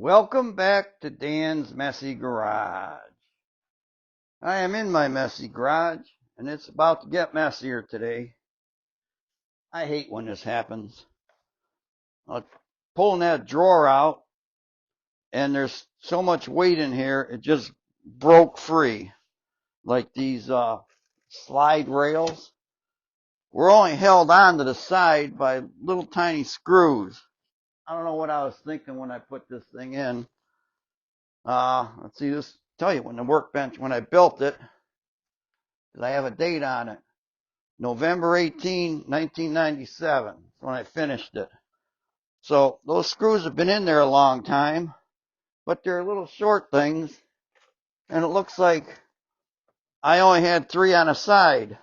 Welcome back to Dan's Messy Garage. I am in my messy garage, and it's about to get messier today. I hate when this happens. I'm pulling that drawer out, and there's so much weight in here, it just broke free. Like these slide rails. We're only held on to the side by little tiny screws. I don't know what I was thinking when I put this thing in. Let's see, this tell you when the workbench, when I built it, because I have a date on it. November 18, 1997 is when I finished it. So those screws have been in there a long time, but they're little short things, and it looks like I only had 3 on a side.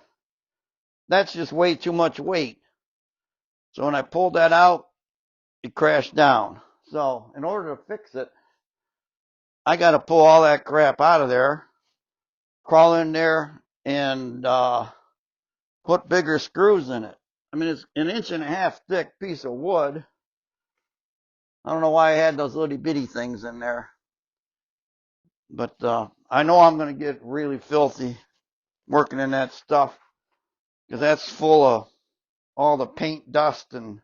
That's just way too much weight. So when I pulled that out, it crashed down. So in order to fix it, I got to pull all that crap out of there, crawl in there, and put bigger screws in it. I mean, it's an 1.5 inch thick piece of wood. I don't know why I had those little bitty things in there. But I know I'm going to get really filthy working in that stuff, because that's full of all the paint dust and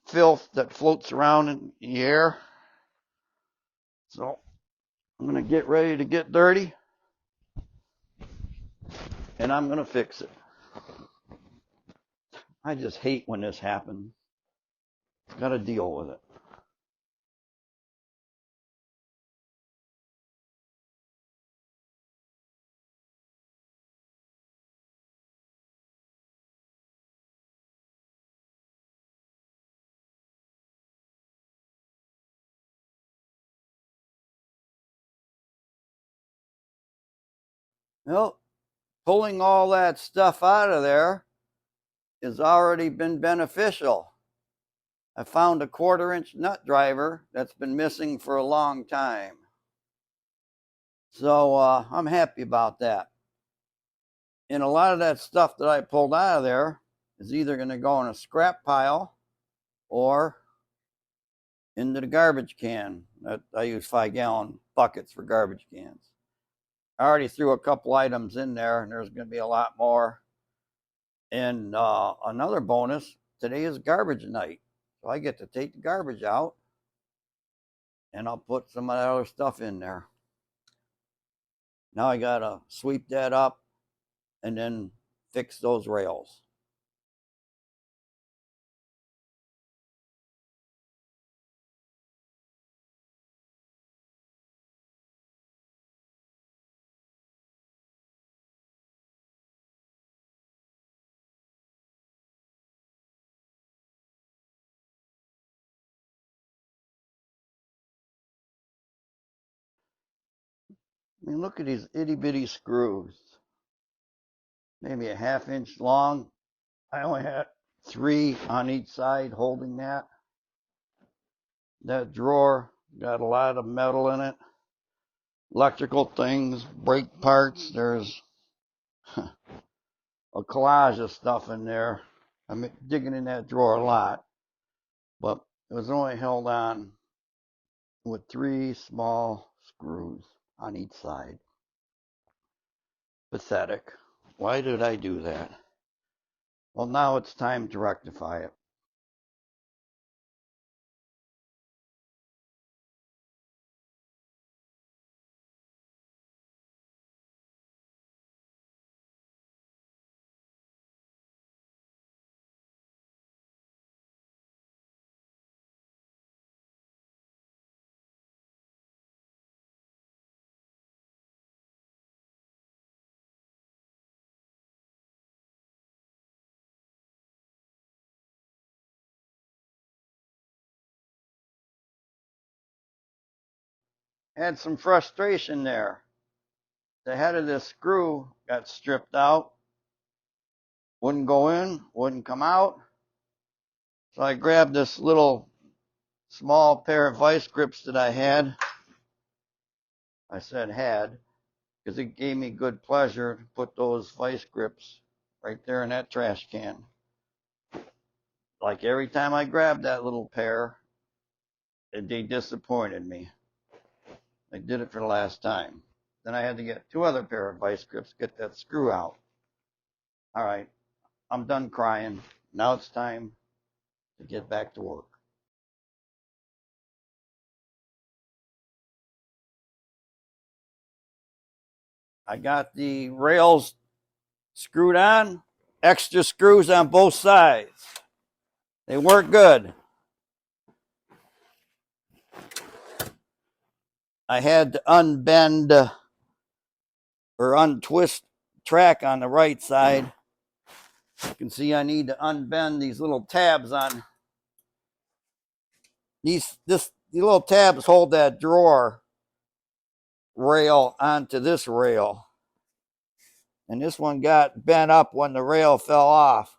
filth that floats around in the air. So I'm going to get ready to get dirty, and I'm going to fix it. I just hate when this happens. Got to deal with it. Well, pulling all that stuff out of there has already been beneficial. I found a 1/4 inch nut driver that's been missing for a long time. So I'm happy about that. And a lot of that stuff that I pulled out of there is either going to go in a scrap pile or into the garbage can. I use 5-gallon buckets for garbage cans. I already threw a couple items in there, and there's going to be a lot more. And another bonus, today is garbage night. So I get to take the garbage out, and I'll put some of that other stuff in there. Now I got to sweep that up and then fix those rails. I mean, look at these itty bitty screws. Maybe a 1/2 inch long. I only had 3 on each side holding that. That drawer got a lot of metal in it. Electrical things, brake parts. There's a collage of stuff in there. I'm digging in that drawer a lot. But it was only held on with 3 small screws on each side. Pathetic. Why did I do that? Well, now it's time to rectify it. Had some frustration there. The head of this screw got stripped out. Wouldn't go in, wouldn't come out. So I grabbed this little small pair of vice grips that I had. I said had, because it gave me good pleasure to put those vice grips right there in that trash can. Like every time I grabbed that little pair, they disappointed me. I did it for the last time. Then I had to get 2 other pair of vice grips, get that screw out. All right, I'm done crying. Now it's time to get back to work. I got the rails screwed on, extra screws on both sides. They work good. I had to unbend or untwist track on the right side. You can see I need to unbend these little tabs on these little tabs hold that drawer rail onto this rail. And this one got bent up when the rail fell off.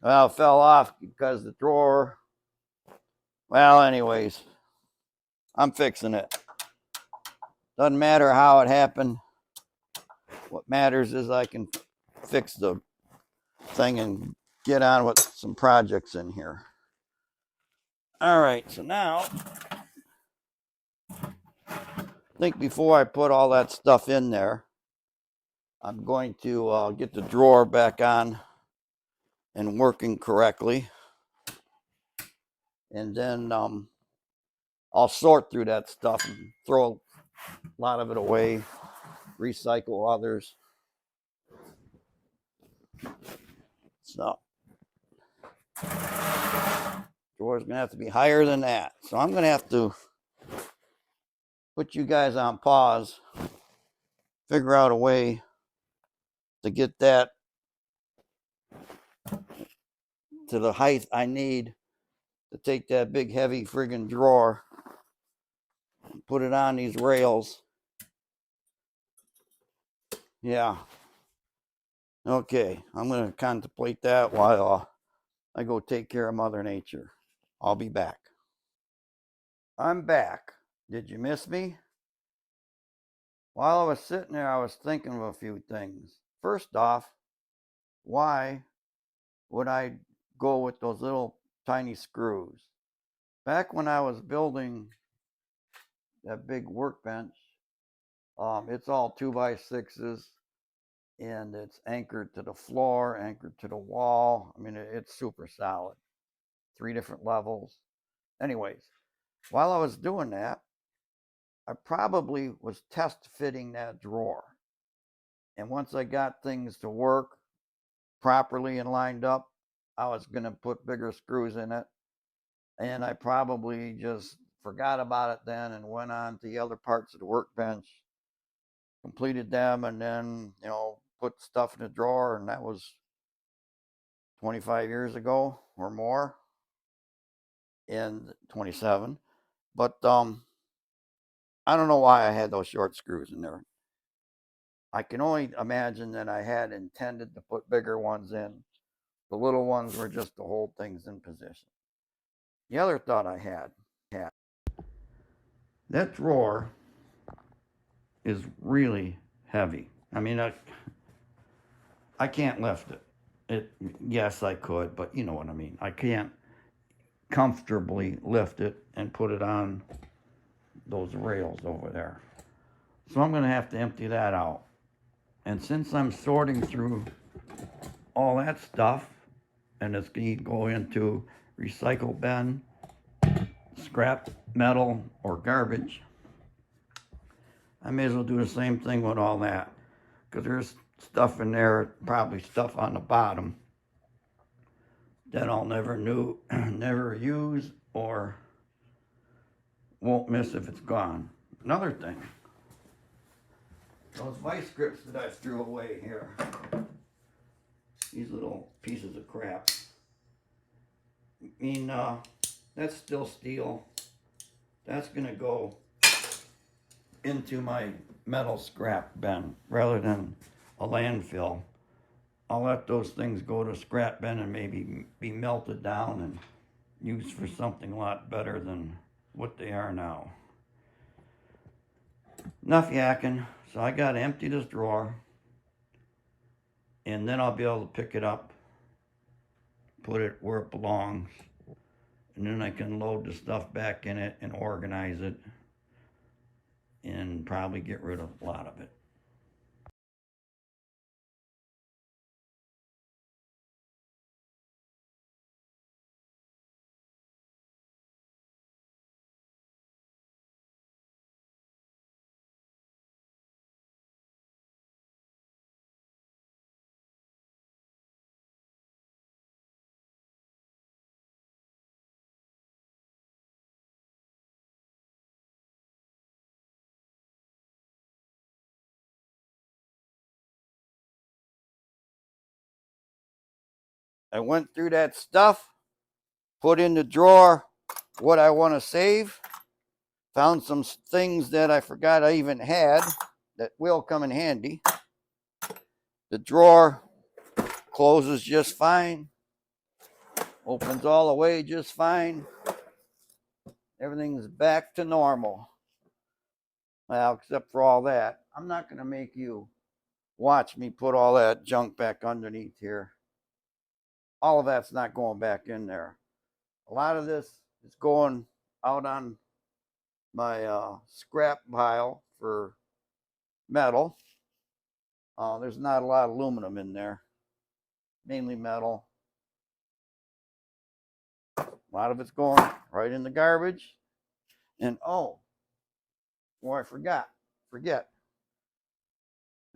Well, it fell off because the drawer. Well, anyways, I'm fixing it. Doesn't matter how it happened. What matters is I can fix the thing and get on with some projects in here. All right, so now I think before I put all that stuff in there, I'm going to get the drawer back on and working correctly. And then I'll sort through that stuff and throw a lot of it away, recycle others. So, drawer's gonna have to be higher than that. So I'm gonna have to put you guys on pause, figure out a way to get that to the height I need to take that big heavy friggin' drawer and put it on these rails. Yeah. Okay, I'm gonna contemplate that while I go take care of Mother Nature. I'll be back. I'm back. Did you miss me? While I was sitting there, I was thinking of a few things. First off, why would I go with those little tiny screws? Back when I was building that big workbench, it's all 2x6s and it's anchored to the floor, anchored to the wall. I mean, it's super solid. 3 different levels. Anyways, while I was doing that, I probably was test fitting that drawer. And once I got things to work properly and lined up, I was going to put bigger screws in it. And I probably just forgot about it then and went on to the other parts of the workbench, completed them, and then, put stuff in the drawer. And that was 25 years ago or more, and 27. But I don't know why I had those short screws in there. I can only imagine that I had intended to put bigger ones in. The little ones were just to hold things in position. The other thought I had, that drawer is really heavy. I mean, I can't lift it. Yes, I could, but you know what I mean. I can't comfortably lift it and put it on those rails over there. So I'm going to have to empty that out. And since I'm sorting through all that stuff, and it's going to go into recycle bin, scrap metal, or garbage, I may as well do the same thing with all that. Because there's stuff in there, probably stuff on the bottom, that I'll never never use or won't miss if it's gone. Another thing, those vice grips that I threw away here, these little pieces of crap. I mean, that's still steel. That's gonna go into my metal scrap bin rather than a landfill. I'll let those things go to scrap bin and maybe be melted down and used for something a lot better than what they are now. Enough yakking. So I gotta empty this drawer, and then I'll be able to pick it up put it where it belongs, and then I can load the stuff back in it and organize it and probably get rid of a lot of it. I went through that stuff, put in the drawer what I want to save, found some things that I forgot I even had that will come in handy. The drawer closes just fine, opens all the way just fine. Everything's back to normal. Well, except for all that. I'm not going to make you watch me put all that junk back underneath here. All of that's not going back in there. A lot of this is going out on my scrap pile for metal. There's not a lot of aluminum in there, mainly metal. A lot of it's going right in the garbage. And I forget.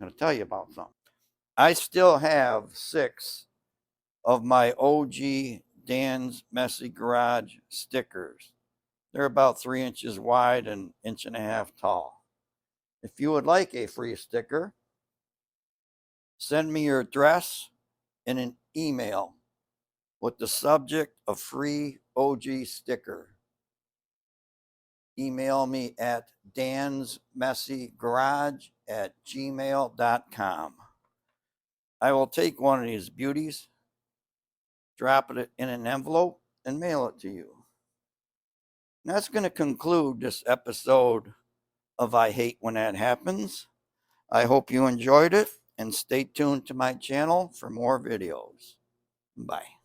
I'm going to tell you about something. I still have 6 of my OG Dan's Messy Garage stickers. They're about 3 inches wide and 1.5 inches tall. If you would like a free sticker, send me your address in an email with the subject of free OG sticker. Email me at dansmessygarage@gmail.com. I will take one of these beauties, drop it in an envelope, and mail it to you. And that's going to conclude this episode of I Hate When That Happens. I hope you enjoyed it, and stay tuned to my channel for more videos. Bye.